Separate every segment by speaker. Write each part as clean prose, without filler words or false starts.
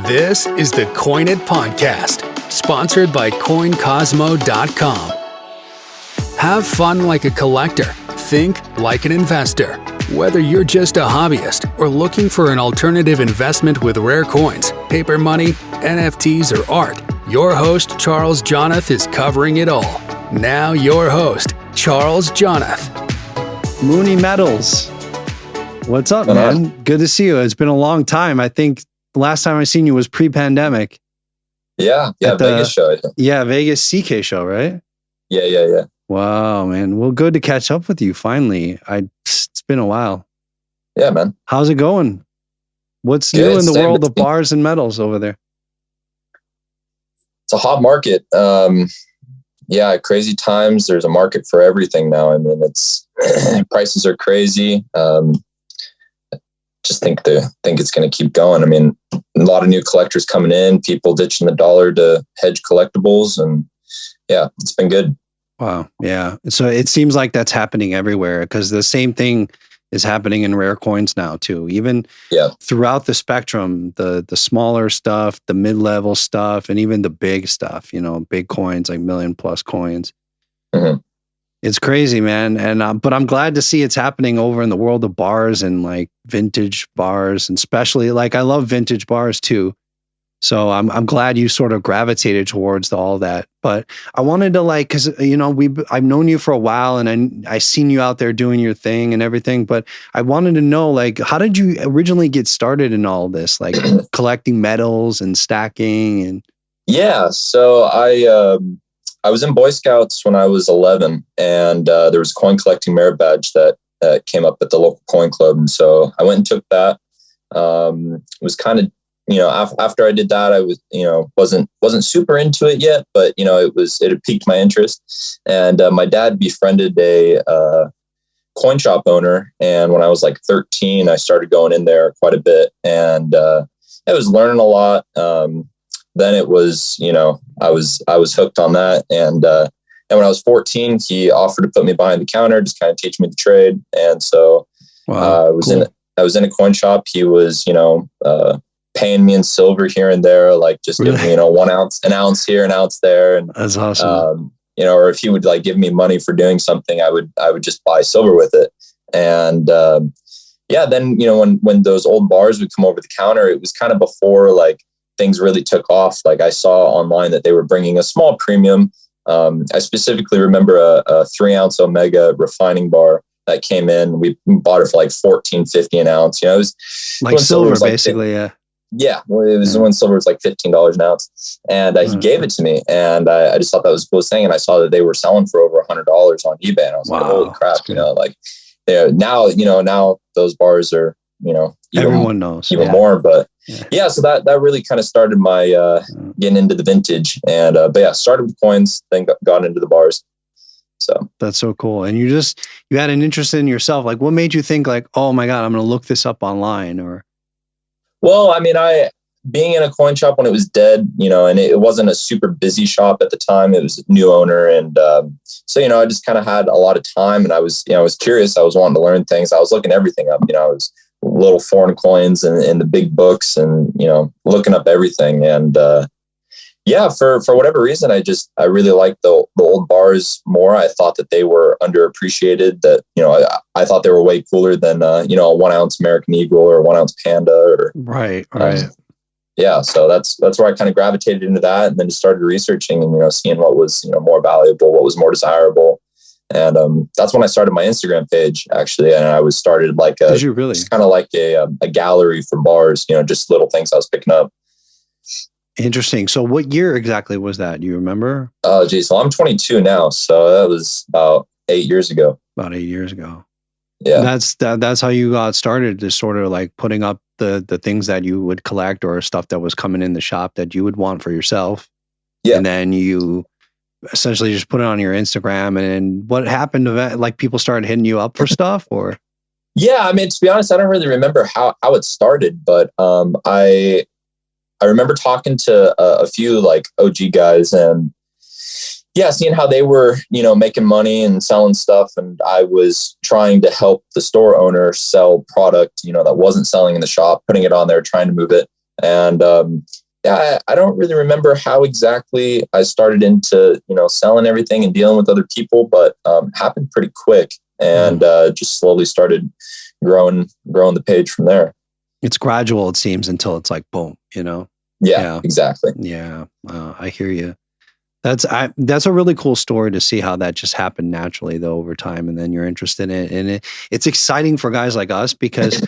Speaker 1: This is the Coin It Podcast, sponsored by CoinCosmo.com. Have fun like a collector. Think like an investor. Whether you're just a hobbyist or looking for an alternative investment with rare coins, paper money, NFTs, or art, your host, Charles Jonath, is covering it all. Now your host, Charles Jonath.
Speaker 2: Mooney Metals. What's up, man? Good to see you. It's been a long time. I think the last time I seen you was pre-pandemic.
Speaker 3: Yeah, Vegas show.
Speaker 2: Yeah, Vegas CK show, right?
Speaker 3: Yeah.
Speaker 2: Wow, man. Well, good to catch up with you finally. It's been a while.
Speaker 3: Yeah, man.
Speaker 2: How's it going? What's new in the world of bars and metals over there?
Speaker 3: It's a hot market. Crazy times. There's a market for everything now. I mean, it's prices are crazy. Just think it's going to keep going. I mean, a lot of new collectors coming in, people ditching the dollar to hedge collectibles, and yeah, it's been good.
Speaker 2: Wow. Yeah. So it seems like that's happening everywhere because the same thing is happening in rare coins now too. Even throughout the spectrum, the smaller stuff, the mid-level stuff, and even the big stuff, big coins like $1 million+ coins.
Speaker 3: Mm-hmm.
Speaker 2: It's crazy, man. And but I'm glad to see it's happening over in the world of bars and like vintage bars, and especially like I love vintage bars too. So I'm glad you sort of gravitated towards all that. But I wanted to because I've known you for a while and I seen you out there doing your thing and everything. But I wanted to know how did you originally get started in all this, like collecting metals and stacking and.
Speaker 3: Yeah, so I was in Boy Scouts when I was 11, and there was a coin collecting merit badge that came up at the local coin club, and so I went and took that. It was kind of, after I did that, I was, wasn't super into it yet, but it had piqued my interest, and my dad befriended a coin shop owner, and when I was like 13, I started going in there quite a bit, and I was learning a lot. Then it was, I was hooked on that. And when I was 14, he offered to put me behind the counter, just kind of teach me the trade. And so I was in a coin shop. He was, paying me in silver here and there, like just giving me, an ounce here, an ounce there. And
Speaker 2: that's awesome.
Speaker 3: Or if he would like give me money for doing something, I would just buy silver with it. And then, when those old bars would come over the counter, it was kind of before like things really took off. Like I saw online that they were bringing a small premium. I specifically remember a 3-ounce Omega refining bar that came in. We bought it for like $14.50 an ounce. It was
Speaker 2: like silver, basically. Yeah.
Speaker 3: Well, it was when silver was like $15 an ounce, and he gave it to me, and I just thought that was the coolest thing. And I saw that they were selling for over $100 on eBay, and I was like, "Holy crap!" Now those bars are,
Speaker 2: everyone knows
Speaker 3: even more, but. Yeah, so that really kind of started my getting into the vintage, and started with coins, then got into the bars. So
Speaker 2: that's so cool. And you had an interest in yourself. Like, what made you think like, oh my God, I'm going to look this up online? Or,
Speaker 3: well, I mean, being in a coin shop when it was dead, and it wasn't a super busy shop at the time. It was a new owner, and so I just kind of had a lot of time, and I was curious. I was wanting to learn things. I was looking everything up. I was little foreign coins and the big books, and looking up everything. And for whatever reason, I really liked the old bars more. I thought that they were underappreciated, that I thought they were way cooler than a 1-ounce American Eagle or a 1-ounce Panda, or
Speaker 2: right.
Speaker 3: So that's where I kind of gravitated into that, and then just started researching and seeing what was more valuable, what was more desirable. And that's when I started my Instagram page, actually. And I was started like just kind of like a gallery for bars, just little things I was picking up.
Speaker 2: Interesting. So what year exactly was that? Do you remember?
Speaker 3: Oh, geez. Well, I'm 22 now. So that was about 8 years ago.
Speaker 2: About 8 years ago.
Speaker 3: Yeah.
Speaker 2: That's how you got started, just sort of like putting up the things that you would collect or stuff that was coming in the shop that you would want for yourself. Yeah. And then you essentially just put it on your Instagram. And what happened to like people started hitting you up for stuff, or?
Speaker 3: Yeah, I mean, to be honest, I don't really remember how it started, but I remember talking to a few like OG guys, and seeing how they were, making money and selling stuff. And I was trying to help the store owner sell product, that wasn't selling in the shop, putting it on there, trying to move it. And I don't really remember how exactly I started into, selling everything and dealing with other people, but happened pretty quick, and just slowly started growing the page from there.
Speaker 2: It's gradual, it seems, until it's like boom,
Speaker 3: Yeah, exactly.
Speaker 2: Yeah, I hear you. That's a really cool story to see how that just happened naturally though over time, and then you're interested in it, and it's exciting for guys like us because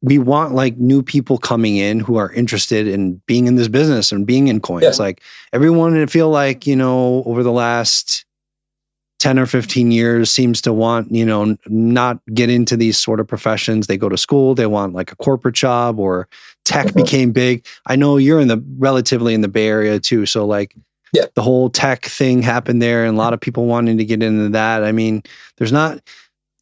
Speaker 2: we want like new people coming in who are interested in being in this business and being in coins.
Speaker 3: Yeah.
Speaker 2: Like everyone, I feel like, over the last 10 or 15 years seems to want, not get into these sort of professions. They go to school, they want like a corporate job, or tech became big. I know you're relatively in the Bay Area too. So like the whole tech thing happened there, and a lot of people wanting to get into that. I mean,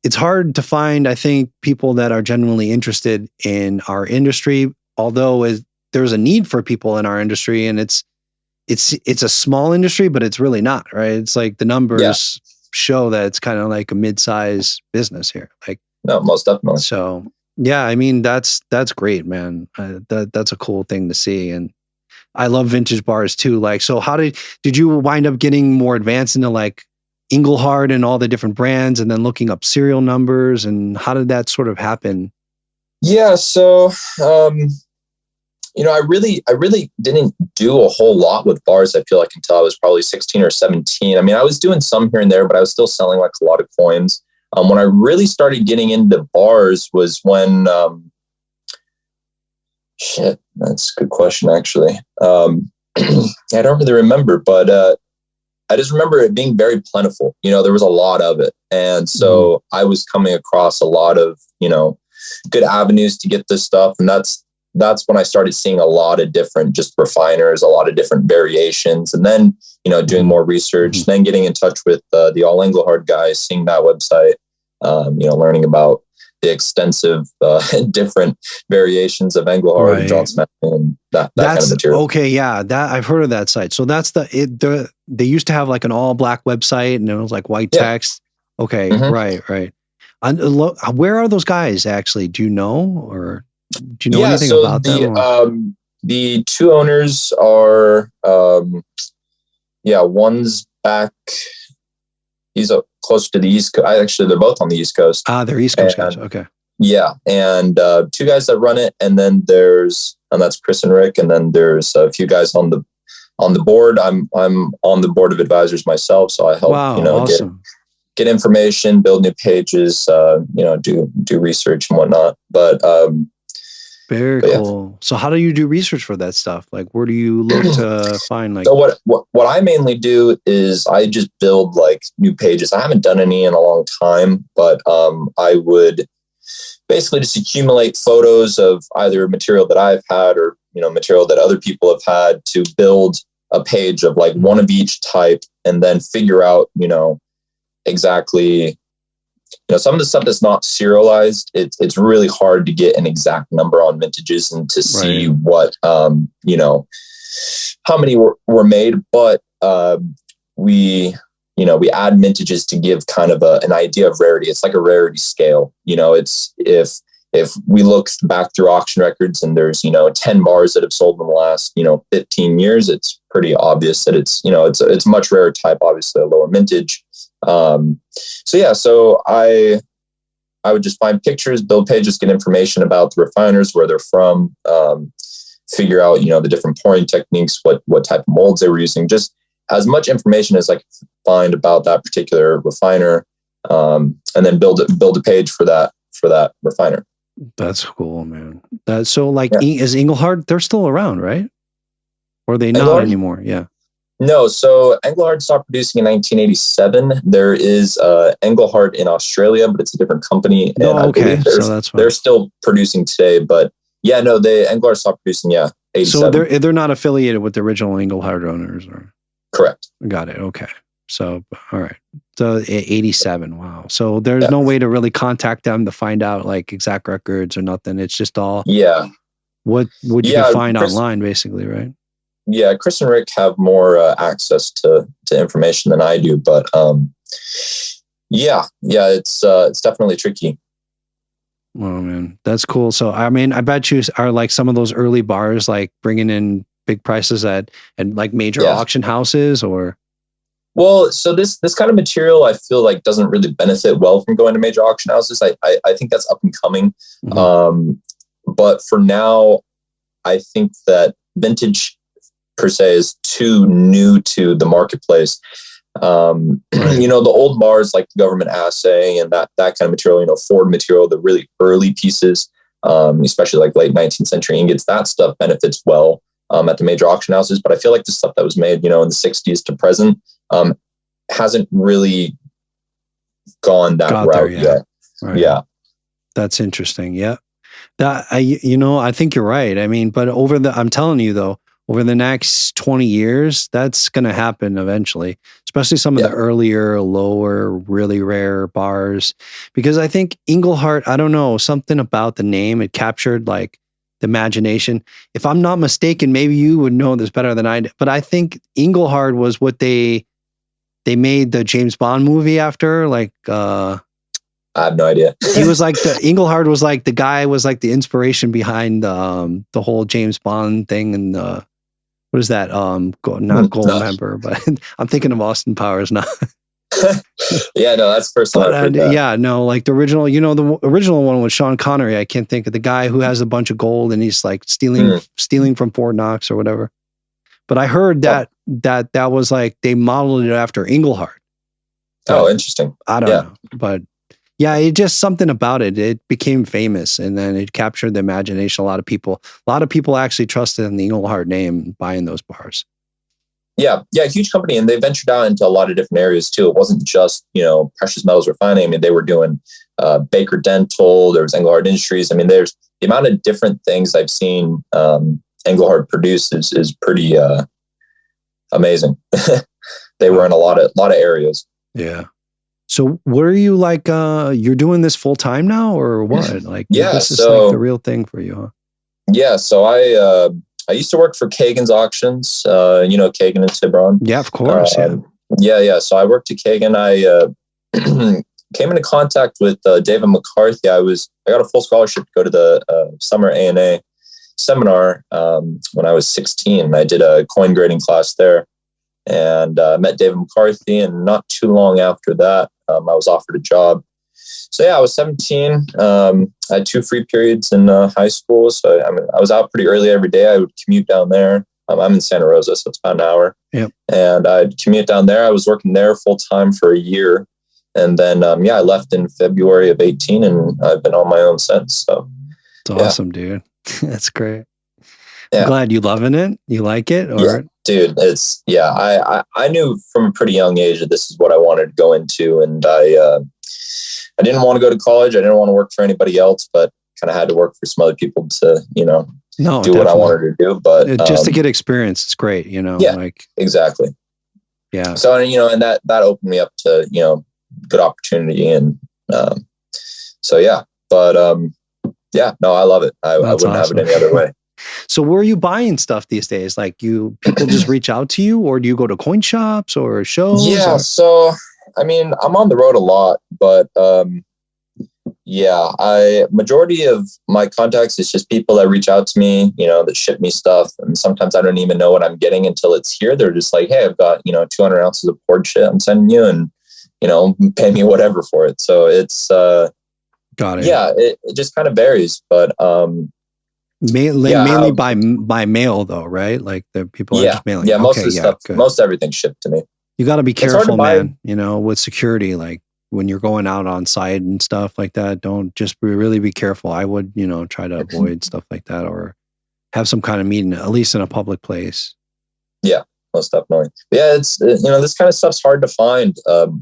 Speaker 2: it's hard to find, I think, people that are genuinely interested in our industry, although there's a need for people in our industry, and it's a small industry, but it's really not, right? It's like the numbers show that it's kind of like a mid-size business here. Like,
Speaker 3: no, most definitely.
Speaker 2: So yeah, I mean, that's great, man. That's a cool thing to see. And I love vintage bars too. Like, so how did you wind up getting more advanced into like Engelhard and all the different brands, and then looking up serial numbers, and how did that sort of happen?
Speaker 3: Yeah. So, I really didn't do a whole lot with bars, I feel like, until I was probably 16 or 17. I mean, I was doing some here and there, but I was still selling like a lot of coins. When I really started getting into bars was when, that's a good question, actually. I don't really remember, but, I just remember it being very plentiful. There was a lot of it. And so I was coming across a lot of, good avenues to get this stuff. And that's when I started seeing a lot of different just refiners, a lot of different variations. And then, doing more research, then getting in touch with the All Engelhard guys, seeing that website, learning about the extensive different variations of Engelhard and John Smith and that kind of material.
Speaker 2: Okay, yeah, that I've heard of that site. So that's they used to have like an all black website, and it was like white text. Okay, right. And where are those guys actually? Do you know, or do you know anything about them?
Speaker 3: The two owners are, one's back. He's close to the East Coast. Actually, they're both on the East Coast.
Speaker 2: They're East Coast guys. Okay.
Speaker 3: Yeah. And two guys that run it. And then that's Chris and Rick. And then there's a few guys on the board. I'm on the board of advisors myself. So I help,
Speaker 2: awesome.
Speaker 3: get information, build new pages, do research and whatnot. But,
Speaker 2: very cool. Yeah. So how do you do research for that stuff? Like, where do you look to find like?
Speaker 3: So what I mainly do is I just build like new pages. I haven't done any in a long time, but I would basically just accumulate photos of either material that I've had or material that other people have had to build a page of like one of each type, and then figure out exactly. Some of the stuff that's not serialized, it's really hard to get an exact number on vintages and to see what, how many were made. But we add vintages to give kind of an idea of rarity. It's like a rarity scale. It's if we look back through auction records and there's 10 bars that have sold in the last 15 years, it's pretty obvious that it's it's a much rarer type, obviously a lower vintage. So I would just find pictures, build pages, get information about the refiners, where they're from, figure out, the different pouring techniques, what type of molds they were using, just as much information as I could find about that particular refiner, and then build a page for that refiner.
Speaker 2: That's cool, man. Is Engelhard, they're still around, right? Or are they not anymore? Yeah.
Speaker 3: No, so Engelhard stopped producing in 1987. There is Engelhard in Australia, but it's a different company. And I believe they're still producing today. But Engelhard stopped producing, 87.
Speaker 2: So they're not affiliated with the original Engelhard owners, or?
Speaker 3: Correct.
Speaker 2: Got it. Okay. So, all right. So 87. Wow. So there's no way to really contact them to find out like exact records or nothing. It's just all what you can find online, basically, right?
Speaker 3: Yeah, Chris and Rick have more access to information than I do, but it's definitely tricky.
Speaker 2: Oh man, that's cool. So I mean, I bet you are like some of those early bars like bringing in big prices at like major auction houses, or.
Speaker 3: Well, so this kind of material I feel like doesn't really benefit well from going to major auction houses. I think that's up and coming. Mm-hmm. But for now, I think that vintage per se is too new to the marketplace. You know, the old bars like the government assay and that kind of material, you know, Ford material, the really early pieces, especially like late 19th century ingots, that stuff benefits well at the major auction houses. But I feel like the stuff that was made, you know, in the 60s to present hasn't really gone that route yet.
Speaker 2: Right.
Speaker 3: Yeah.
Speaker 2: That's interesting. Yeah. I think you're right. I mean, but I'm telling you though, over the next 20 years, that's going to happen eventually, especially some of the earlier, lower, really rare bars. Because I think Engelhard, I don't know, something about the name, it captured like the imagination. If I'm not mistaken, maybe you would know this better than I do, but I think Engelhard was what they made the James Bond movie after, like,
Speaker 3: I have no idea.
Speaker 2: He was like Engelhard was like the guy was like the inspiration behind the whole James Bond thing. And what is that? Not Goldmember, but I'm thinking of Austin Powers now.
Speaker 3: Yeah, no, that's the first time I've heard that.
Speaker 2: Yeah, no, like the original, you know, the original one with Sean Connery. I can't think of the guy who has a bunch of gold and he's like stealing from Fort Knox or whatever. But I heard that was like they modeled it after Engelhard.
Speaker 3: Oh, interesting.
Speaker 2: I don't know, but yeah, it just something about it. It became famous, and then it captured the imagination. A lot of people actually trusted in the Engelhard name buying those bars.
Speaker 3: Yeah, huge company, and they ventured out into a lot of different areas too. It wasn't just, you know, precious metals refining. I mean, they were doing Baker Dental. There was Engelhard Industries. I mean, there's the amount of different things I've seen Engelhard produce is pretty amazing. They were in a lot of areas.
Speaker 2: Yeah. So were you like, you're doing this full time now or what? Like, this is like the real thing for you, huh?
Speaker 3: Yeah. So I used to work for Kagan's Auctions, you know, Kagan and Tibron.
Speaker 2: Yeah, of course.
Speaker 3: Yeah. So I worked at Kagan. I came into contact with David McCarthy. I got a full scholarship to go to the summer A&A seminar when I was 16. I did a coin grading class there. And met David McCarthy, and not too long after that, I was offered a job. So yeah, I was 17. I had 2 free periods in high school, so I was out pretty early every day. I would commute down there. I'm in Santa Rosa, so it's about an hour.
Speaker 2: Yep.
Speaker 3: And I'd commute down there. I was working there full time for a year, and then I left in February of 18, and I've been on my own since. So
Speaker 2: it's awesome, dude. That's great.
Speaker 3: Yeah.
Speaker 2: I'm glad you loving it. You like it, or?
Speaker 3: Yeah. Dude, I knew from a pretty young age that this is what I wanted to go into. And I didn't want to go to college. I didn't want to work for anybody else, but kind of had to work for some other people to, you know, do definitely what I wanted to do. But
Speaker 2: just to get experience, it's great, you know?
Speaker 3: Yeah,
Speaker 2: like,
Speaker 3: exactly.
Speaker 2: Yeah.
Speaker 3: So, you know, and that opened me up to, you know, good opportunity. And so, yeah, but yeah, no, I love it. I wouldn't have it any other way.
Speaker 2: So where are you buying stuff these days? Like people just reach out to you, or do you go to coin shops or shows?
Speaker 3: Yeah. So, I mean, I'm on the road a lot, but majority of my contacts is just people that reach out to me, you know, that ship me stuff. And sometimes I don't even know what I'm getting until it's here. They're just like, hey, I've got, you know, 200 ounces of poured shit I'm sending you, and, you know, pay me whatever for it. So it's,
Speaker 2: got it.
Speaker 3: Yeah, it just kind of varies, but,
Speaker 2: mainly by mail though, right? Like the people are just mailing.
Speaker 3: Yeah, most of the stuff, most everything's shipped to me.
Speaker 2: You got to be careful, man. You know, with security, like when you're going out on site and stuff like that, don't just really be careful. I would, you know, try to avoid stuff like that, or have some kind of meeting, at least in a public place.
Speaker 3: Yeah, most definitely. Yeah, it's, you know, this kind of stuff's hard to find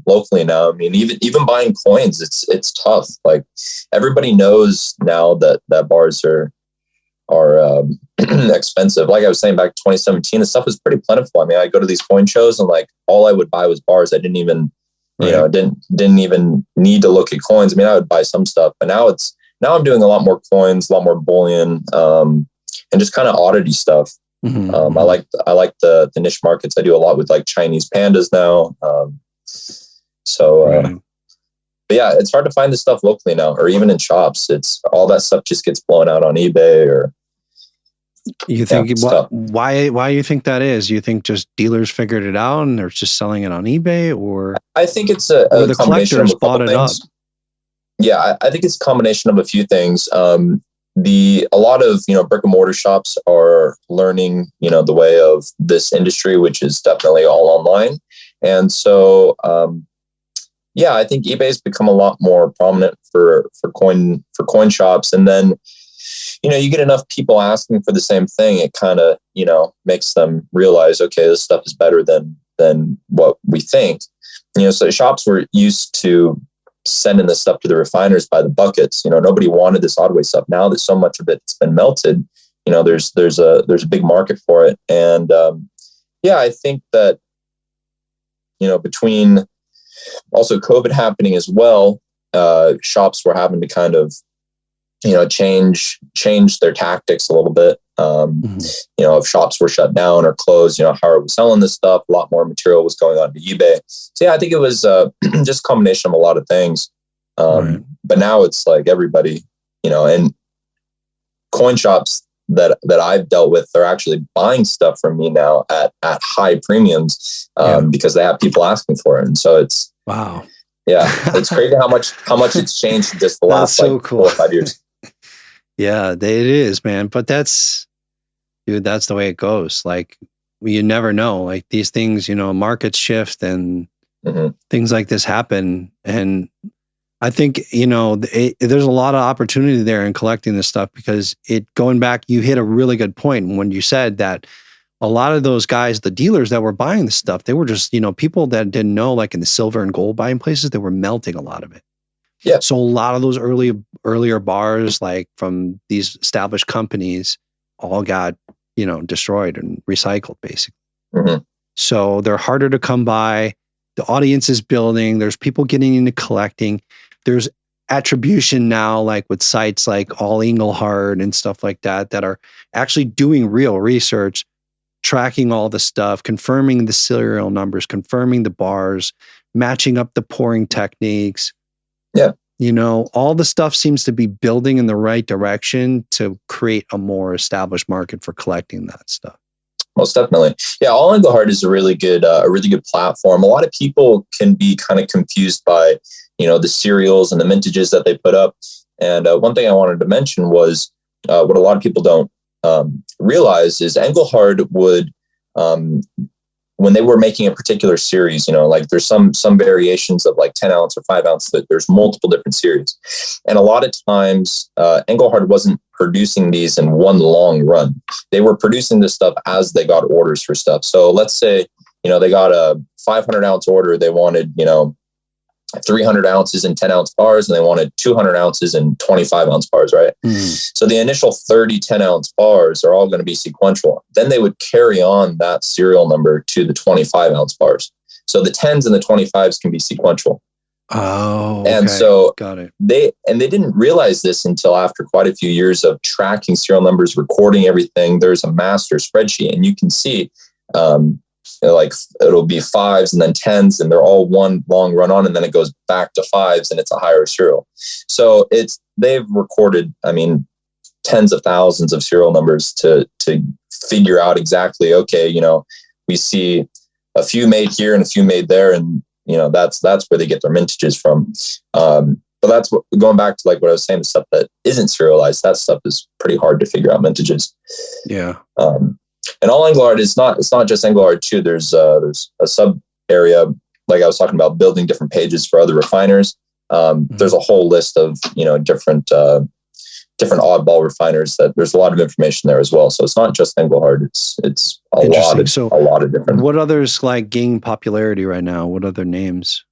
Speaker 3: locally now. I mean, even buying coins, it's tough. Like everybody knows now that bars are expensive. Like I was saying, back in 2017, the stuff was pretty plentiful. I mean, I go to these coin shows and like all I would buy was bars. I didn't even, you know, didn't even need to look at coins. I mean, I would buy some stuff, but now I'm doing a lot more coins, a lot more bullion, and just kind of oddity stuff.
Speaker 2: Mm-hmm.
Speaker 3: I like the niche markets. I do a lot with like Chinese pandas now. yeah, it's hard to find this stuff locally now, or even in shops. It's all that stuff just gets blown out on eBay. Or
Speaker 2: you think why you think that is? You think just dealers figured it out and they're just selling it on eBay, or
Speaker 3: I think it's a
Speaker 2: the
Speaker 3: combination of
Speaker 2: collectors
Speaker 3: a couple
Speaker 2: bought it
Speaker 3: things.
Speaker 2: up?
Speaker 3: Yeah, I think it's a combination of a few things. A lot of brick and mortar shops are learning the way of this industry, which is definitely all online, and so I think eBay's become a lot more prominent for coin shops, and then you get enough people asking for the same thing, it kind of makes them realize, okay, this stuff is better than what we think. So shops were used to sending this stuff to the refiners by the buckets. Nobody wanted this Oddway stuff. Now that so much of it's been melted, there's a big market for it. And I think that between also COVID happening as well, shops were having to kind of change their tactics a little bit. If shops were shut down or closed, how are we selling this stuff? A lot more material was going on to eBay. So I think it was just a combination of a lot of things.
Speaker 2: Right.
Speaker 3: But now it's like everybody, and coin shops that I've dealt with, they're actually buying stuff from me now at high premiums because they have people asking for it. And so it's
Speaker 2: wow.
Speaker 3: Yeah, it's crazy how much it's changed in just the last
Speaker 2: cool.
Speaker 3: 4 or 5 years.
Speaker 2: Yeah, it is, man. But that's the way it goes. Like, you never know. Like, these things, markets shift and things like this happen. And I think, there's a lot of opportunity there in collecting this stuff, because going back, you hit a really good point when you said that a lot of those guys, the dealers that were buying the stuff, they were just, people that didn't know, like in the silver and gold buying places, they were melting a lot of it.
Speaker 3: Yeah.
Speaker 2: So a lot of those earlier bars, like from these established companies, all got, destroyed and recycled, basically.
Speaker 3: Mm-hmm.
Speaker 2: So they're harder to come by. The audience is building. There's people getting into collecting. There's attribution now, like with sites like All Engelhard and stuff like that are actually doing real research, tracking all the stuff, confirming the serial numbers, confirming the bars, matching up the pouring techniques.
Speaker 3: Yeah.
Speaker 2: All the stuff seems to be building in the right direction to create a more established market for collecting that stuff.
Speaker 3: Most definitely. Yeah. All Engelhard is a really good platform. A lot of people can be kind of confused by, the serials and the mintages that they put up. And one thing I wanted to mention was what a lot of people don't realize is Engelhard would, when they were making a particular series, like there's some variations of like 10 ounce or 5 ounce, that there's multiple different series. And a lot of times Engelhard wasn't producing these in one long run. They were producing this stuff as they got orders for stuff. So let's say, they got a 500 ounce order. They wanted, 300 ounces in 10 ounce bars, and they wanted 200 ounces in 25 ounce bars, right? So the initial 30 10 ounce bars are all going to be sequential. Then they would carry on that serial number to the 25 ounce bars. So the 10s and the 25s can be sequential.
Speaker 2: Oh, okay.
Speaker 3: And so
Speaker 2: got it.
Speaker 3: They didn't realize this until after quite a few years of tracking serial numbers, recording everything. There's a master spreadsheet, and you can see, like it'll be 5s and then 10s, and they're all one long run on, and then it goes back to 5s, and it's a higher serial. So they've recorded, tens of thousands of serial numbers to figure out exactly, okay, we see a few made here and a few made there, and that's where they get their mintages from. But that's going back to like what I was saying, the stuff that isn't serialized, that stuff is pretty hard to figure out mintages.
Speaker 2: Yeah.
Speaker 3: And All Engelhard it's not just Engelhard too. There's a sub area, like I was talking about, building different pages for other refiners. There's a whole list of, different oddball refiners that there's a lot of information there as well. So it's not just Engelhard. It's a lot of different.
Speaker 2: What others like gain popularity right now? What other names?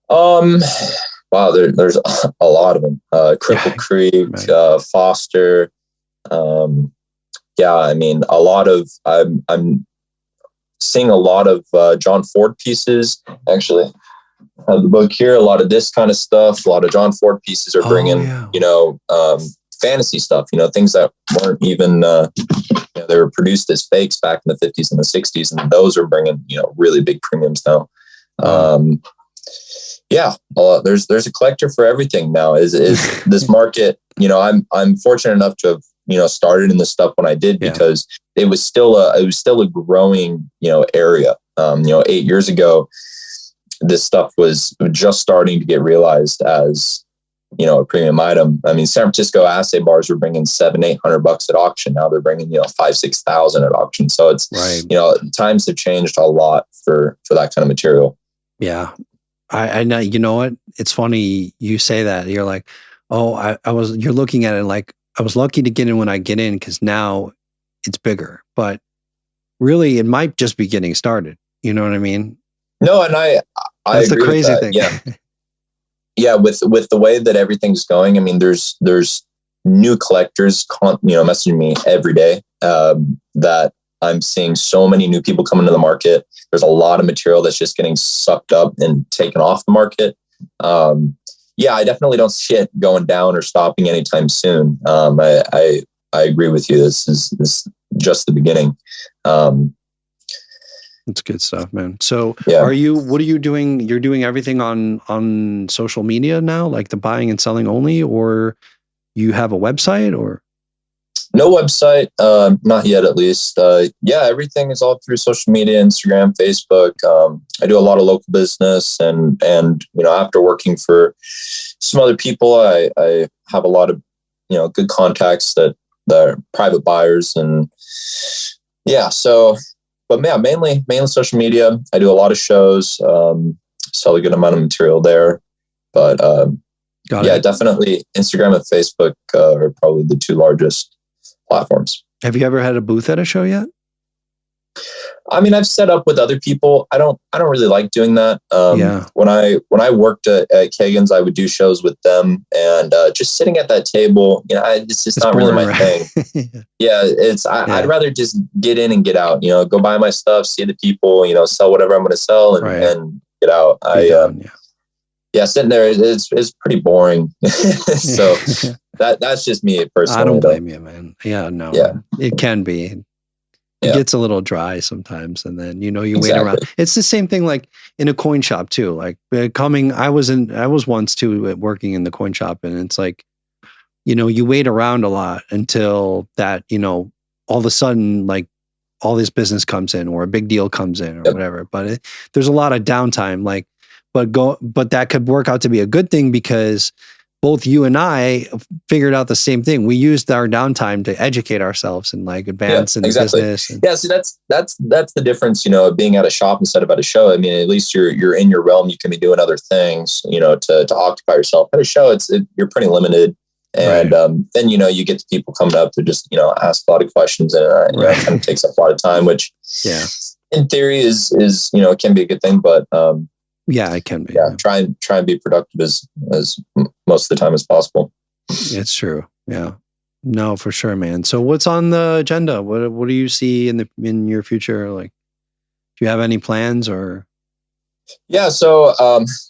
Speaker 3: Wow, there's a lot of them. Cripple Creek, right. Foster. A lot of, I'm seeing a lot of John Ford pieces. Actually, I have the book here. A lot of this kind of stuff. A lot of John Ford pieces are bringing, fantasy stuff. Things that weren't even. They were produced as fakes back in the 50s and the 60s, and those are bringing really big premiums now. Yeah, there's a collector for everything now. Is this market? I'm fortunate enough to have started in this stuff when I did, because it was still a growing area. 8 years ago, this stuff was just starting to get realized as a premium item. I mean, San Francisco assay bars were bringing $700-800 at auction. Now they're bringing 5,000-6,000 at auction. So it's times have changed a lot for that kind of material.
Speaker 2: Yeah. I know, you know what? It's funny you say that. You're like, oh, you're looking at it like I was lucky to get in when I get in, because now it's bigger. But really, it might just be getting started. You know what I mean?
Speaker 3: No, and I
Speaker 2: that's
Speaker 3: agree
Speaker 2: the crazy
Speaker 3: with that.
Speaker 2: thing.
Speaker 3: Yeah. Yeah, with the way that everything's going, I mean, there's new collectors, messaging me every day, that I'm seeing so many new people come into the market. There's a lot of material that's just getting sucked up and taken off the market. I definitely don't see it going down or stopping anytime soon. I agree with you. This is just the beginning.
Speaker 2: It's good stuff, man. So
Speaker 3: what
Speaker 2: are you doing? You're doing everything on social media now, like the buying and selling only, or you have a website, or?
Speaker 3: No website, not yet at least. Everything is all through social media, Instagram, Facebook. I do a lot of local business, and after working for some other people, I have a lot of good contacts that are private buyers, and but mainly social media. I do a lot of shows, sell a good amount of material there, but definitely Instagram and Facebook are probably the two largest platforms.
Speaker 2: Have you ever had a booth at a show yet?
Speaker 3: I mean, I've set up with other people. I don't really like doing that. When I worked at Kagan's, I would do shows with them, and just sitting at that table, it's just not boring, really my thing. I'd rather just get in and get out. Go buy my stuff, see the people, sell whatever I'm going to sell, and get out. Sitting there is pretty boring. So that's just me personally.
Speaker 2: I don't blame you, man. Yeah, no. Yeah. It can be. It gets a little dry sometimes, and then you wait around. It's the same thing like in a coin shop too. Like I was once too working in the coin shop, and it's like, you wait around a lot until that, all of a sudden, like all this business comes in or a big deal comes in or whatever. But there's a lot of downtime, but that could work out to be a good thing, because both you and I figured out the same thing. We used our downtime to educate ourselves and advance in the business.
Speaker 3: So that's the difference, being at a shop instead of at a show. I mean, at least you're in your realm. You can be doing other things, to occupy yourself. At a show, you're pretty limited. And then, you get the people coming up to just, ask a lot of questions, and it kind of takes up a lot of time, which in theory is can be a good thing, but
Speaker 2: it can be.
Speaker 3: Try and be productive as most of the time as possible.
Speaker 2: It's true. Yeah. No, for sure, man. So what's on the agenda? What do you see in your future? Like, do you have any plans or?
Speaker 3: Yeah. So,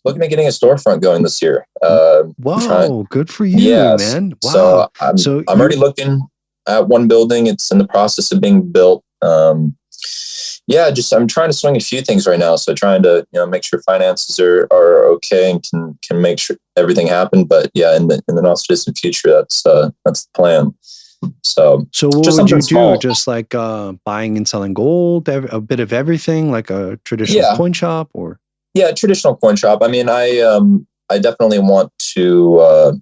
Speaker 3: looking at getting a storefront going this year.
Speaker 2: Whoa, good for you, man. Wow.
Speaker 3: So I'm already looking at one building. It's in the process of being built. I'm trying to swing a few things right now. So trying to, make sure finances are okay and can make sure everything happen. But in the not so distant future, that's the plan. So
Speaker 2: what would you do? Just like buying and selling gold, a bit of everything, like a traditional coin shop, or?
Speaker 3: Yeah, traditional coin shop. I mean, I definitely want to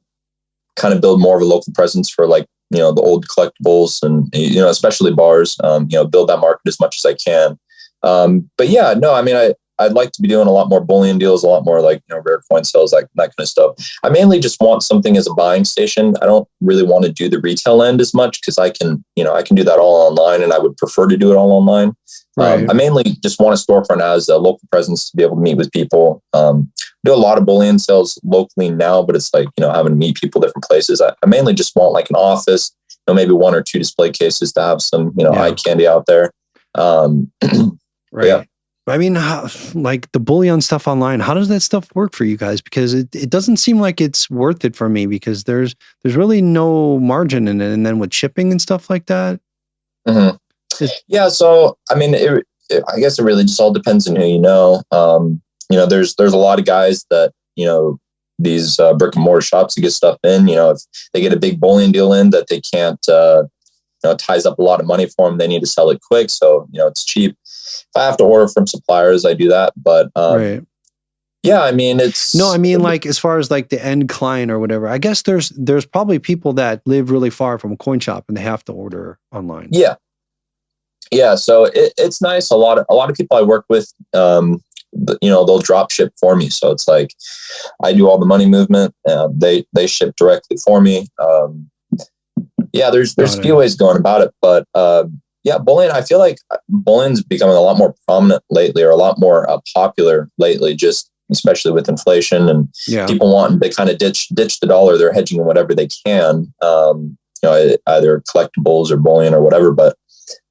Speaker 3: kind of build more of a local presence for the old collectibles and, especially bars, build that market as much as I can. I mean, I'd like to be doing a lot more bullion deals, a lot more rare coin sales, that kind of stuff. I mainly just want something as a buying station. I don't really want to do the retail end as much, because I can do that all online, and I would prefer to do it all online. I mainly just want a storefront as a local presence to be able to meet with people. Do a lot of bullion sales locally now, but it's having to meet people different places. I mainly just want an office, maybe one or two display cases to have some, eye candy out there.
Speaker 2: Yeah. I mean, like the bullion stuff online, how does that stuff work for you guys? Because it doesn't seem like it's worth it for me, because there's really no margin in it. And then with shipping and stuff like that.
Speaker 3: Mm-hmm. So, I mean, I guess it really just all depends on who you know. There's a lot of guys that these brick and mortar shops to get stuff in. If they get a big bullion deal in that they can't, ties up a lot of money for them, they need to sell it quick. So, it's cheap. If I have to order from suppliers, I do that. But
Speaker 2: right.
Speaker 3: Yeah, I mean, it's
Speaker 2: like as far as like the end client or whatever, I guess there's probably people that live really far from a coin shop and they have to order online.
Speaker 3: Yeah. So it's nice. A lot of people I work with, they'll drop ship for me. So it's like I do all the money movement. They ship directly for me. There's a few ways going about it, but bullion. I feel like bullion's becoming a lot more prominent lately, or a lot more popular lately. Just especially with inflation and people wanting to kind of ditch the dollar. They're hedging whatever they can, either collectibles or bullion or whatever. But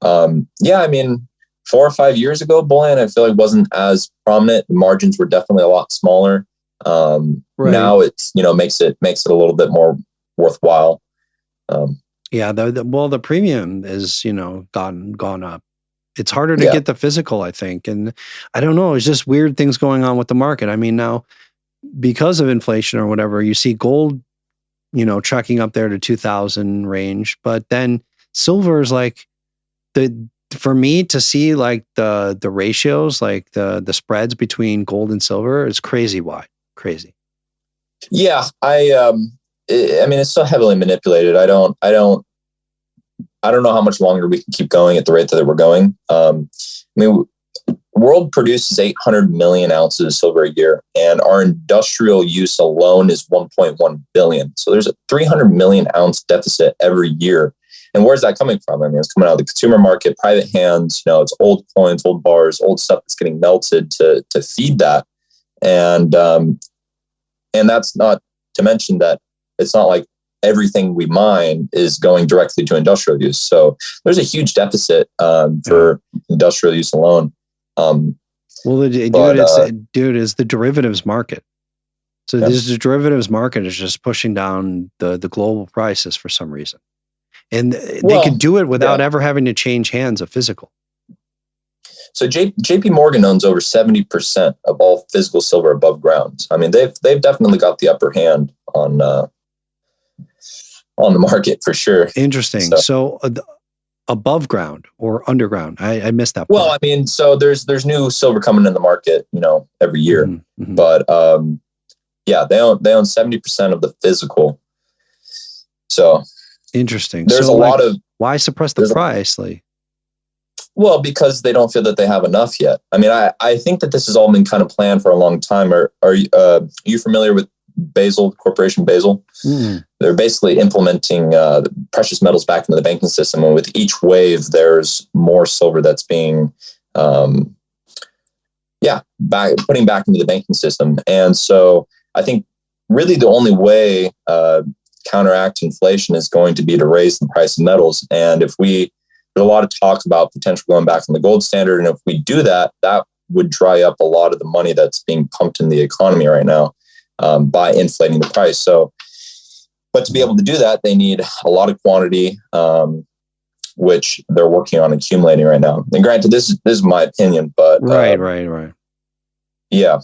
Speaker 3: I mean, 4 or 5 years ago, bullion, I feel like wasn't as prominent. The margins were definitely a lot smaller. Now it's, makes it a little bit more worthwhile.
Speaker 2: The premium is, gone up. It's harder to get the physical, I think. And I don't know, it's just weird things going on with the market. I mean, now because of inflation or whatever, you see gold, tracking up there to 2,000 range, but then silver is like for me to see like the ratios, like the spreads between gold and silver is crazy wide, crazy.
Speaker 3: Yeah. I mean, it's so heavily manipulated. I don't know how much longer we can keep going at the rate that we're going. World produces 800 million ounces of silver a year, and our industrial use alone is 1.1 billion. So there's a 300 million ounce deficit every year. And where's that coming from? I mean, it's coming out of the consumer market, private hands, it's old coins, old bars, old stuff that's getting melted to feed that. And that's not to mention that it's not like everything we mine is going directly to industrial use. So there's a huge deficit for industrial use alone.
Speaker 2: It's the derivatives market. So this derivatives market is just pushing down the global prices for some reason. And they could do it without ever having to change hands of physical.
Speaker 3: So JP Morgan owns over 70% of all physical silver above ground. I mean, they've definitely got the upper hand on the market for sure.
Speaker 2: Interesting. So above ground or underground? I missed that part.
Speaker 3: Well, I mean, so there's new silver coming in the market, every year. Mm-hmm. But they own 70% of the physical. So
Speaker 2: interesting.
Speaker 3: There's a lot of
Speaker 2: why suppress the price?
Speaker 3: Well, because they don't feel that they have enough yet. I mean, I think that this has all been kind of planned for a long time. Are you familiar with Corporation Basel?
Speaker 2: Mm.
Speaker 3: They're basically implementing precious metals back into the banking system. And with each wave, there's more silver that's being, putting back into the banking system. And so I think really the only way counteract inflation is going to be to raise the price of metals. And if there's a lot of talk about potential going back on the gold standard. And if we do that, that would dry up a lot of the money that's being pumped in the economy right now by inflating the price. But to be able to do that, they need a lot of quantity, which they're working on accumulating right now. And granted, this is my opinion, but
Speaker 2: right.
Speaker 3: Yeah.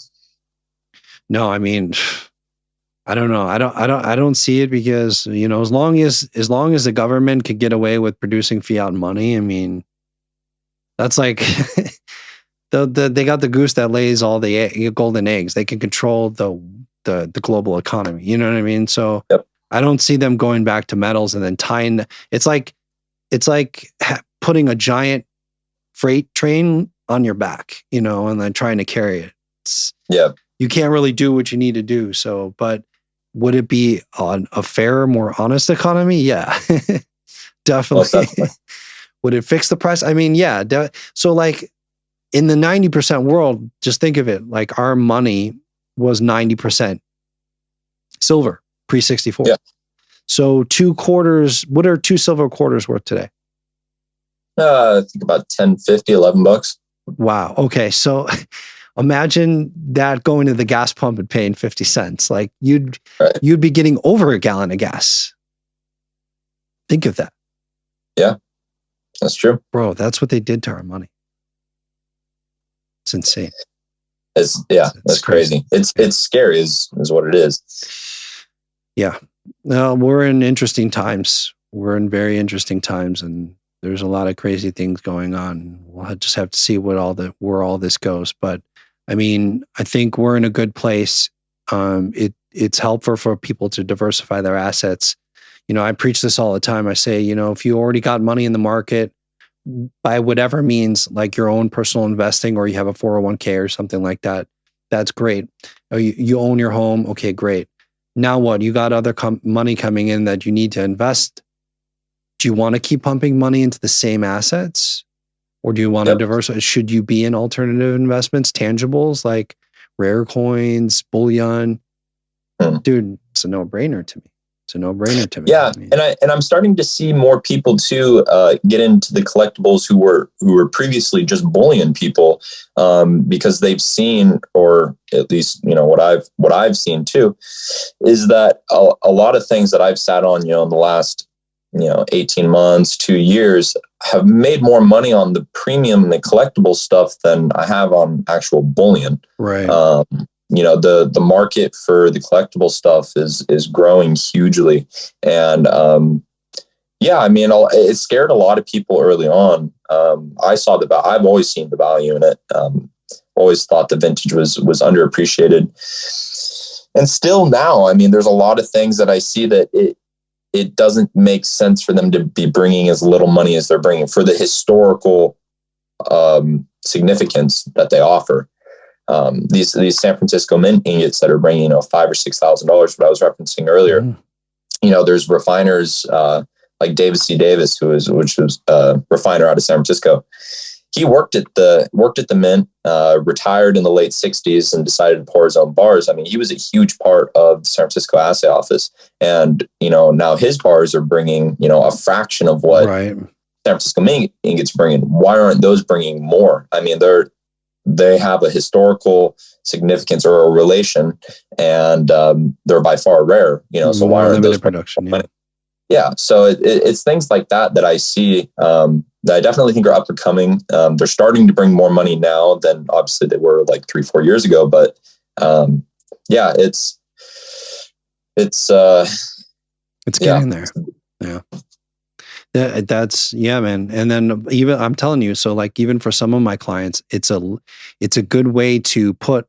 Speaker 2: No, I mean, I don't know. I don't see it because, as long as the government could get away with producing fiat money, I mean, that's like they got the goose that lays all the golden eggs. They can control the global economy. You know what I mean? So I don't see them going back to metals and then tying. It's like putting a giant freight train on your back, and then trying to carry it. You can't really do what you need to do. So, but would it be on a fairer, more honest economy? Yeah, definitely. Would it fix the price? I mean, yeah. So like in the 90% world, just think of it like our money was 90% silver pre-64.
Speaker 3: Yeah.
Speaker 2: So 2 quarters, what are 2 silver quarters worth today?
Speaker 3: I think about $10.50, $11.
Speaker 2: Wow. Okay. So imagine that going to the gas pump and paying 50 cents. Like you'd be getting over a gallon of gas. Think of that.
Speaker 3: Yeah, that's true.
Speaker 2: Bro, that's what they did to our money. It's insane.
Speaker 3: That's crazy. It's scary is what it is.
Speaker 2: Yeah. No, we're in interesting times. We're in very interesting times, and there's a lot of crazy things going on. We'll just have to see where all this goes. But I mean, I think we're in a good place. It's helpful for people to diversify their assets. I preach this all the time. I say, if you already got money in the market by whatever means, like your own personal investing, or you have a 401k or something like that, that's great. Or you own your home. Okay, great. Now what? You got other money coming in that you need to invest. Do you want to keep pumping money into the same assets? Or do you want to diversify? Should you be in alternative investments, tangibles like rare coins, bullion? Dude, it's a no-brainer to me.
Speaker 3: Yeah, and I'm starting to see more people too get into the collectibles who were previously just bullion people, because they've seen, or at least what I've seen too, is that a lot of things that I've sat on in the last 18 months, 2 years, have made more money on the premium and the collectible stuff than I have on actual bullion.
Speaker 2: Right.
Speaker 3: The market for the collectible stuff is growing hugely. And it scared a lot of people early on. I've always seen the value in it. Always thought the vintage was underappreciated. And still now, there's a lot of things that I see that it doesn't make sense for them to be bringing as little money as they're bringing for the historical significance that they offer. These San Francisco mint ingots that are bringing $5,000 or $6,000, what I was referencing earlier. There's refiners like Davis C. Davis, which was a refiner out of San Francisco. He worked at the mint, retired in the late 60s, and decided to pour his own bars. He was a huge part of the San Francisco assay office, and now his bars are bringing a fraction of what San Francisco mint ingots bringing. Why aren't those bringing more? They have a historical significance or a relation, and they're by far rare. So why aren't those
Speaker 2: production?
Speaker 3: Yeah. So it's things like that I see that I definitely think are up and coming. They're starting to bring more money now than obviously they were like 3-4 years ago. But it's
Speaker 2: getting there. Yeah. That's man. And then even I'm telling you, so like even for some of my clients, it's a good way to put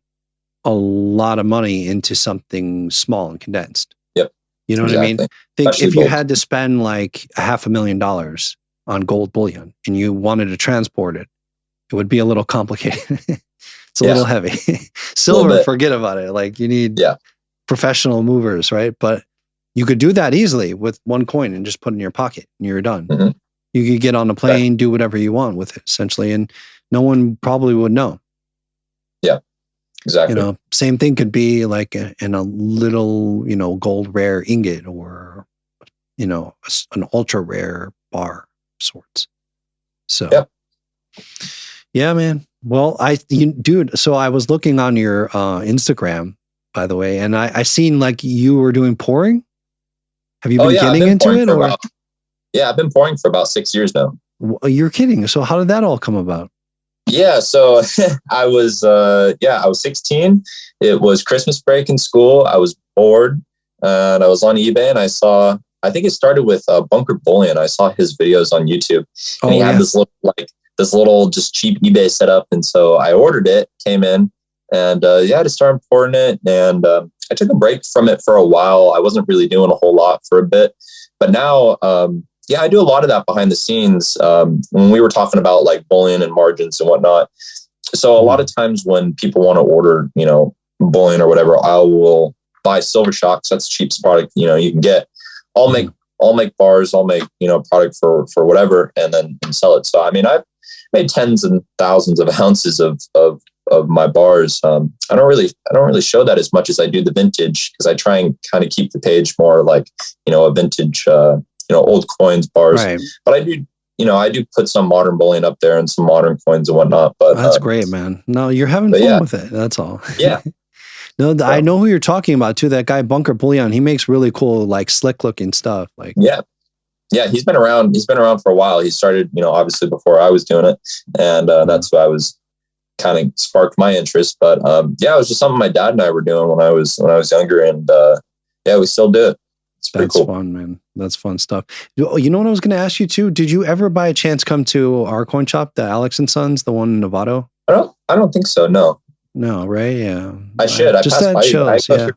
Speaker 2: a lot of money into something small and condensed.
Speaker 3: Yep.
Speaker 2: You know what I mean? Think especially if you had to spend like $500,000 on gold bullion and you wanted to transport it, it would be a little complicated. It's a little heavy. Silver, forget about it. Like you need professional movers, right? But you could do that easily with one coin and just put it in your pocket and you're done.
Speaker 3: Mm-hmm.
Speaker 2: You could get on a plane, do whatever you want with it essentially. And no one probably would know.
Speaker 3: Yeah, exactly.
Speaker 2: Same thing could be like in a little, gold rare ingot or, an ultra rare bar of sorts. So, yeah, man. Well, dude, so I was looking on your Instagram, by the way, and I seen like you were doing pouring. Have you been getting into it?
Speaker 3: I've been pouring for about 6 years now.
Speaker 2: You're kidding. So how did that all come about?
Speaker 3: Yeah. So I was 16. It was Christmas break in school. I was bored and I was on eBay and I think it started with Bunker Bullion. I saw his videos on YouTube and he had this little just cheap eBay setup. And so I ordered it, came in and I just started pouring it. And I took a break from it for a while. I wasn't really doing a whole lot for a bit, but now, I do a lot of that behind the scenes. When we were talking about like bullion and margins and whatnot. So a lot of times when people want to order, bullion or whatever, I will buy silver shocks. That's the cheapest product, you can get. I'll make bars, I'll make, product for whatever and then sell it. So, I've made tens and thousands of ounces of my bars. I don't really show that as much as I do the vintage because I try and kind of keep the page more like, a vintage, old coins bars, right. But I do put some modern bullion up there and some modern coins and whatnot, but
Speaker 2: that's great, man. No, you're having fun with it. That's all.
Speaker 3: Yeah.
Speaker 2: No, I know who you're talking about too. That guy Bunker Bullion, he makes really cool, like slick looking stuff. Like,
Speaker 3: yeah. He's been around for a while. He started, obviously before I was doing it. And that's who I was kind of sparked my interest. But yeah, it was just something my dad and I were doing when I was younger, and yeah, we still do it. It's pretty
Speaker 2: That's
Speaker 3: cool.
Speaker 2: fun, man. That's fun stuff. You know what I was going to ask you too? Did you ever by a chance come to our coin shop, the Alex and Sons, the one in Novato?
Speaker 3: I don't think so. No,
Speaker 2: right? Yeah,
Speaker 3: I should. I
Speaker 2: just
Speaker 3: pass
Speaker 2: that
Speaker 3: by.
Speaker 2: shows.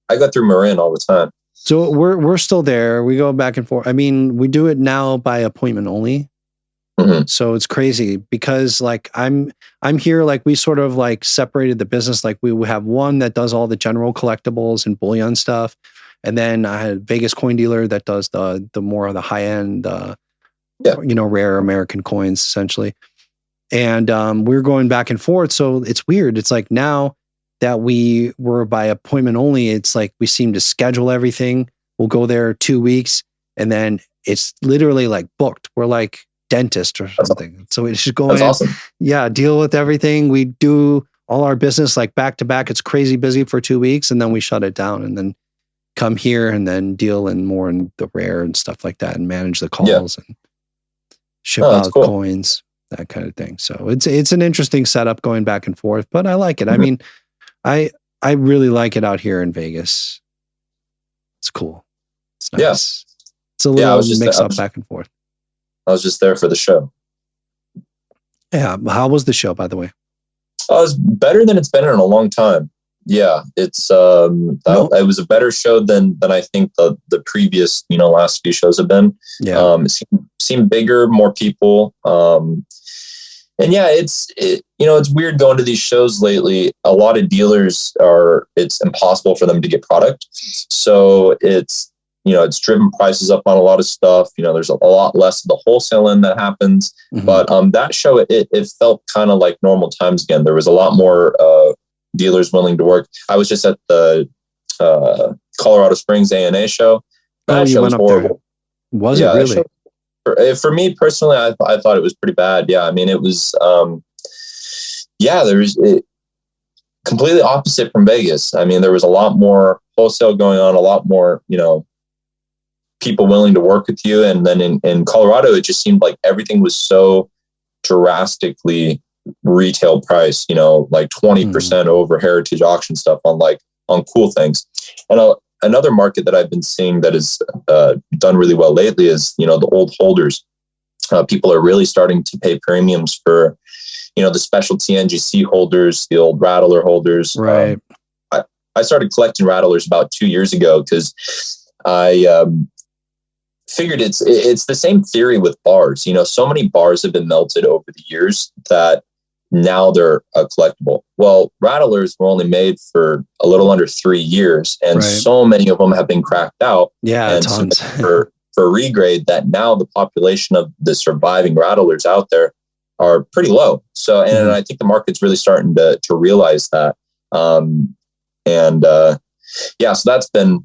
Speaker 3: I go through Marin all the time.
Speaker 2: So we're still there. We go back and forth. I mean, we do it now by appointment only.
Speaker 3: Mm-hmm.
Speaker 2: So it's crazy because like I'm here, like we sort of like separated the business. Like we have one that does all the general collectibles and bullion stuff. And then I had Vegas coin dealer that does the more of the high end, rare American coins essentially. And we're going back and forth. So it's weird. It's like now that we were by appointment only, it's like we seem to schedule everything. We'll go there 2 weeks and then it's literally like booked. We're like dentist or something. So we just go in,
Speaker 3: awesome.
Speaker 2: Deal with everything. We do all our business like back to back. It's crazy busy for 2 weeks and then we shut it down and then come here and then deal in more in the rare and stuff like that and manage the calls and ship out coins, that kind of thing. So it's an interesting setup going back and forth, but I like it. Mm-hmm. I mean, I really like it out here in Vegas. It's cool. It's nice.
Speaker 3: Yeah.
Speaker 2: It's a little mix up back and forth.
Speaker 3: I was just there for the show.
Speaker 2: Yeah. How was the show, by the way?
Speaker 3: It was better than it's been in a long time. Yeah, it's it was a better show than I think the previous last few shows have been.
Speaker 2: Yeah,
Speaker 3: it seemed bigger, more people, and yeah, it's weird going to these shows lately. A lot of dealers it's impossible for them to get product, so it's driven prices up on a lot of stuff. There's a lot less of the wholesaling that happens, mm-hmm. But that show it felt kind of like normal times again. There was a lot more dealers willing to work. I was just at the Colorado Springs A&A show. That show was horrible.
Speaker 2: Was it really?
Speaker 3: For me personally, I thought it was pretty bad. Yeah, I mean, it was. There was completely opposite from Vegas. I mean, there was a lot more wholesale going on, a lot more people willing to work with you. And then in Colorado, it just seemed like everything was so drastically retail price, like 20% over heritage auction stuff on cool things. And another market that I've been seeing that has done really well lately is, the old holders. People are really starting to pay premiums for, the specialty NGC holders, the old Rattler holders.
Speaker 2: Right.
Speaker 3: I started collecting Rattlers about 2 years ago because I figured it's the same theory with bars. So many bars have been melted over the years that now they're collectible. Well, Rattlers were only made for a little under 3 years, and so many of them have been cracked out.
Speaker 2: Yeah,
Speaker 3: and
Speaker 2: tons.
Speaker 3: for regrade, that now the population of the surviving Rattlers out there are pretty low. So, and I think the market's really starting to realize that. So that's been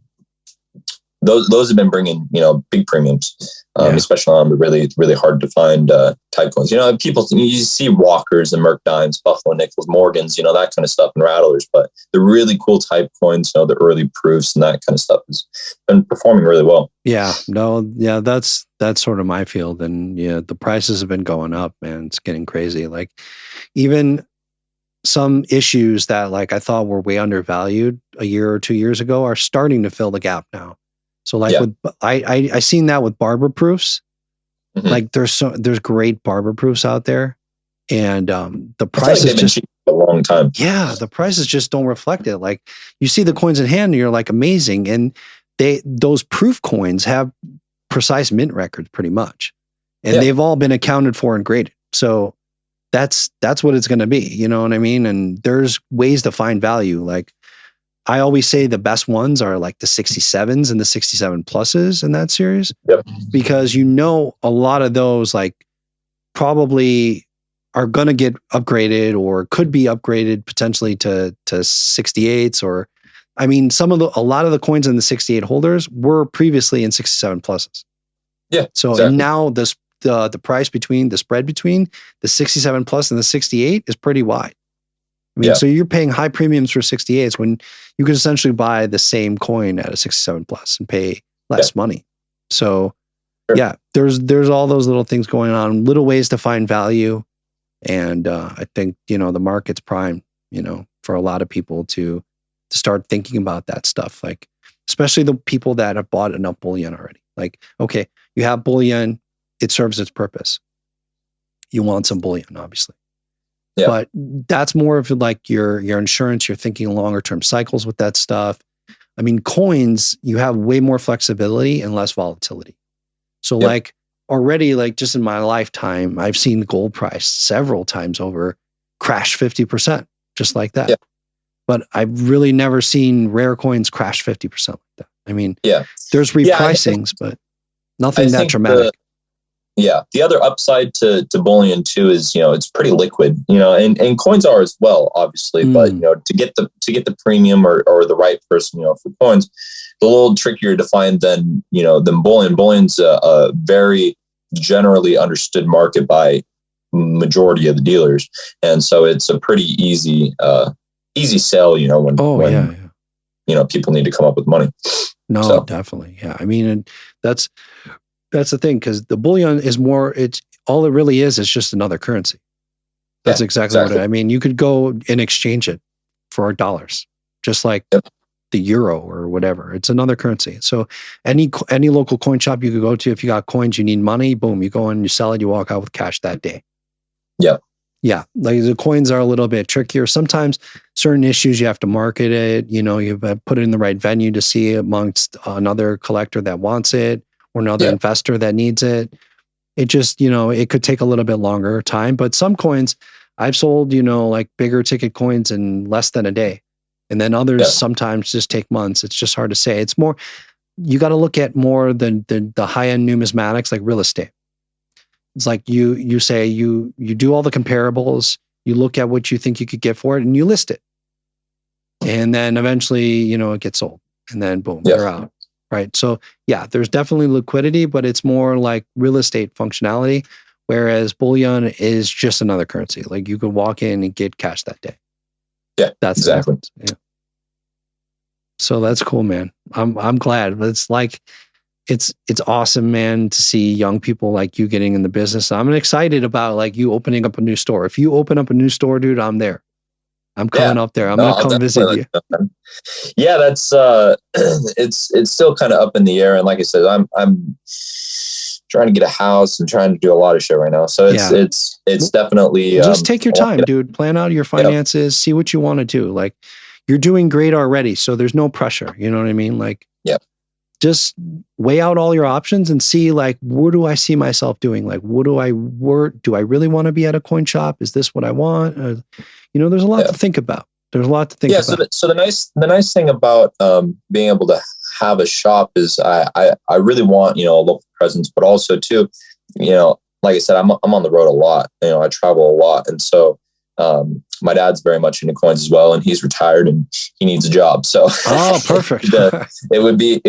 Speaker 3: those have been bringing big premiums, especially on the really really hard to find type coins. People, you see Walkers and Merc Dimes, Buffalo Nickels, Morgans, that kind of stuff, and Rattlers. But the really cool type coins, the early proofs and that kind of stuff has been performing really well.
Speaker 2: Yeah, that's sort of my field, and the prices have been going up, man. It's getting crazy. Like even some issues that like I thought were way undervalued a year or 2 years ago are starting to fill the gap now. So like with I seen that with barber proofs. Mm-hmm. Like there's great barber proofs out there, and the prices just
Speaker 3: a long time.
Speaker 2: Yeah, the prices just don't reflect it. Like you see the coins in hand, and you're like amazing, and those proof coins have precise mint records pretty much, and they've all been accounted for and graded. So that's what it's going to be. You know what I mean? And there's ways to find value. Like I always say the best ones are like the 67s and the 67 pluses in that series, because a lot of those like probably are going to get upgraded or could be upgraded potentially to 68s, or I mean, a lot of the coins in the 68 holders were previously in 67 pluses.
Speaker 3: Yeah.
Speaker 2: So exactly. And now the price between the spread between the 67 plus and the 68 is pretty wide. I mean, so you're paying high premiums for 68s when you could essentially buy the same coin at a 67 plus and pay less money. So there's all those little things going on, little ways to find value. And I think, the market's prime, for a lot of people to start thinking about that stuff. Like, especially the people that have bought enough bullion already. Like, okay, you have bullion, it serves its purpose. You want some bullion, obviously.
Speaker 3: Yeah.
Speaker 2: But that's more of like your insurance. You're thinking longer term cycles with that stuff. I mean, coins, you have way more flexibility and less volatility. So like already, like just in my lifetime, I've seen the gold price several times over crash 50%, just like that.
Speaker 3: Yeah.
Speaker 2: But I've really never seen rare coins crash 50% like that. I mean,
Speaker 3: yeah,
Speaker 2: there's repricings, but nothing that dramatic.
Speaker 3: The other upside to bullion too is, it's pretty liquid, and coins are as well, obviously, but to get the premium or the right person, for coins, a little trickier to find than bullion. Bullion's a very generally understood market by majority of the dealers, and so it's a pretty easy sell, when people need to come up with money.
Speaker 2: No, definitely. Yeah. I mean, and that's the thing, because the bullion is more, it's all it really is just another currency. That's exactly what I mean. You could go and exchange it for dollars, just like the euro or whatever. It's another currency. So any local coin shop you could go to, if you got coins, you need money, boom, you go in, you sell it, you walk out with cash that day.
Speaker 3: Yeah.
Speaker 2: Yeah. Like the coins are a little bit trickier. Sometimes certain issues, you have to market it, you have to put it in the right venue to see amongst another collector that wants it, or another investor that needs it. It just, it could take a little bit longer time. But some coins I've sold, like bigger ticket coins in less than a day. And then others sometimes just take months. It's just hard to say. It's more, you got to look at more than the high-end numismatics, like real estate. It's like you say, you do all the comparables, you look at what you think you could get for it, and you list it. And then eventually, it gets sold. And then boom, you're out. Right. So yeah, there's definitely liquidity, but it's more like real estate functionality, whereas bullion is just another currency. Like you could walk in and get cash that day.
Speaker 3: Yeah,
Speaker 2: that's
Speaker 3: exactly.
Speaker 2: Yeah. So that's cool, man. I'm glad. It's like, it's awesome, man, to see young people like you getting in the business. I'm excited about like you opening up a new store. If you open up a new store, dude, I'm there. I'm coming up there. I'm going to come visit you.
Speaker 3: Yeah, that's it's still kind of up in the air. And like I said, I'm trying to get a house and trying to do a lot of shit right now. So it's definitely
Speaker 2: just take your time, dude. Plan out your finances, see what you want to do. Like you're doing great already, so there's no pressure. You know what I mean? Like just weigh out all your options and see like, where do I see myself doing? Like, do I really want to be at a coin shop? Is this what I want? There's a lot to think about. There's a lot to think about. So
Speaker 3: the nice thing about being able to have a shop is I really want, a local presence, but also too, like I said, I'm on the road a lot. I travel a lot. And so my dad's very much into coins as well, and he's retired and he needs a job. So
Speaker 2: perfect.
Speaker 3: it would be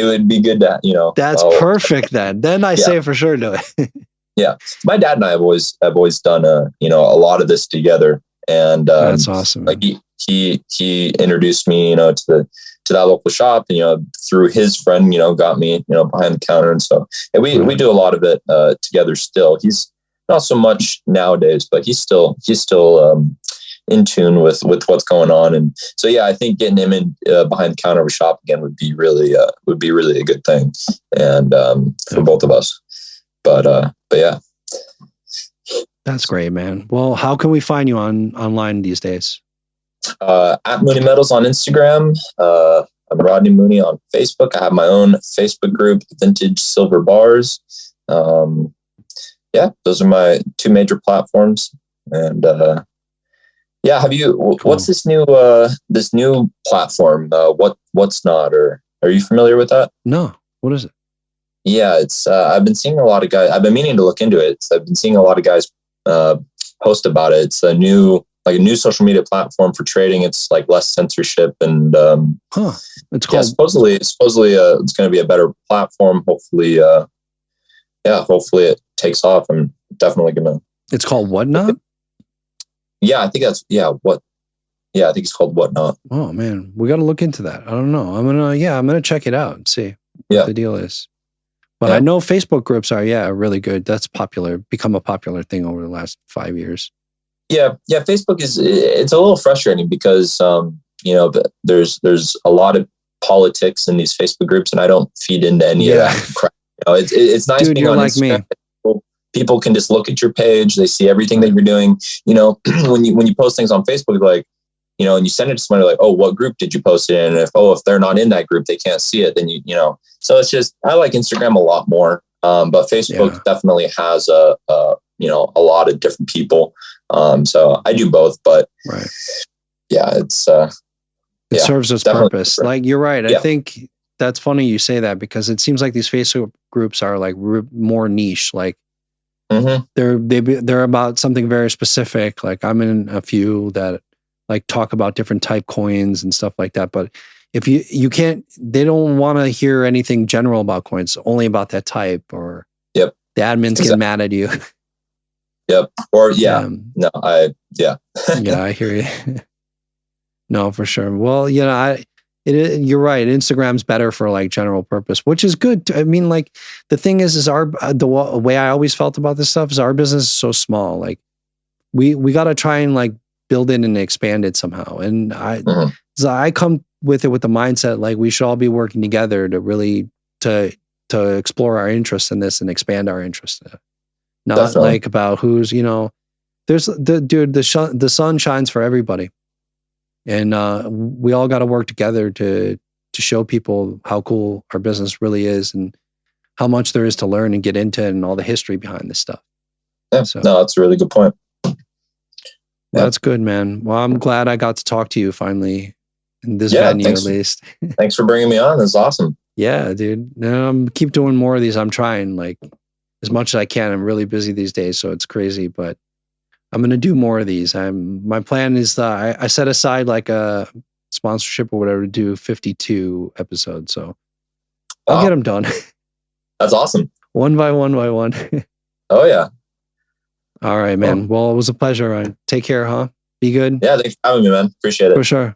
Speaker 3: good to,
Speaker 2: That's perfect then I say for sure do it.
Speaker 3: Yeah. My dad and I have always done a lot of this together. And
Speaker 2: that's awesome.
Speaker 3: Like he introduced me, to that local shop, and, through his friend, got me, behind the counter. And so we do a lot of it together still. He's not so much nowadays, but he's still in tune with what's going on. And so, yeah, I think getting him in behind the counter of a shop again would be really a good thing. And for both of us, but yeah.
Speaker 2: That's great, man. Well, how can we find you online these days?
Speaker 3: At Mooney Metals on Instagram. I'm Rodney Mooney on Facebook. I have my own Facebook group, Vintage Silver Bars. Those are my two major platforms. And have you? Cool. What's this new platform? What's not? Or are you familiar with that?
Speaker 2: No. What is it?
Speaker 3: Yeah, it's. I've been seeing a lot of guys. I've been meaning to look into it. I've been seeing a lot of guys post about it. It's a new social media platform for trading. It's like less censorship and
Speaker 2: it's called
Speaker 3: supposedly it's going to be a better platform. Hopefully it takes off. I'm definitely gonna.
Speaker 2: It's called Whatnot.
Speaker 3: I think that's I think it's called Whatnot.
Speaker 2: Oh man, we got to look into that. I don't know. I'm gonna check it out and see what the deal is. But I know Facebook groups are really good. That's become a popular thing over the last 5 years.
Speaker 3: Facebook it's a little frustrating because, there's a lot of politics in these Facebook groups, and I don't feed into any of that crap. It's nice
Speaker 2: Dude,
Speaker 3: being
Speaker 2: you're
Speaker 3: on
Speaker 2: like
Speaker 3: Instagram.
Speaker 2: me.
Speaker 3: People can just look at your page. They see everything that you're doing. When you post things on Facebook, like, and you send it to somebody, like, oh, what group did you post it in? And if they're not in that group, they can't see it. Then so it's just, I like Instagram a lot more. But Facebook definitely has a lot of different people. So I do both, but it's
Speaker 2: it serves its purpose.
Speaker 3: Different.
Speaker 2: Like, you're right. I think that's funny you say that, because it seems like these Facebook groups are like more niche. Like, they're about something very specific. Like, I'm in a few that like talk about different type coins and stuff like that. But if you can't, they don't want to hear anything general about coins, only about that type, or the admins get mad at you.
Speaker 3: Or
Speaker 2: yeah,
Speaker 3: I
Speaker 2: hear you. No, for sure. Well, you're right. Instagram's better for like general purpose, which is good. I mean, like, the thing is the way I always felt about this stuff is our business is so small. Like, we got to try and like build it and expand it somehow. And I come with it with the mindset, like, we should all be working together to really to explore our interest in this and expand our interest in it. Not Definitely. Like about who's, there's the sun shines for everybody. And we all got to work together to show people how cool our business really is, and how much there is to learn and get into, and all the history behind this stuff.
Speaker 3: Yeah, so, no, that's a really good point.
Speaker 2: That's good, man. Well, I'm glad I got to talk to you finally in this venue, at least.
Speaker 3: Thanks for bringing me on. That's awesome.
Speaker 2: Yeah, dude. Keep doing more of these. I'm trying, like, as much as I can. I'm really busy these days, so it's crazy, but I'm going to do more of these. My plan is I set aside like a sponsorship or whatever to do 52 episodes. So I'll get them done.
Speaker 3: That's awesome.
Speaker 2: One by one by one.
Speaker 3: Oh yeah.
Speaker 2: All right, man. Well, it was a pleasure, Ryan. Take care, huh? Be good.
Speaker 3: Yeah. Thanks for having me, man. Appreciate it.
Speaker 2: For sure.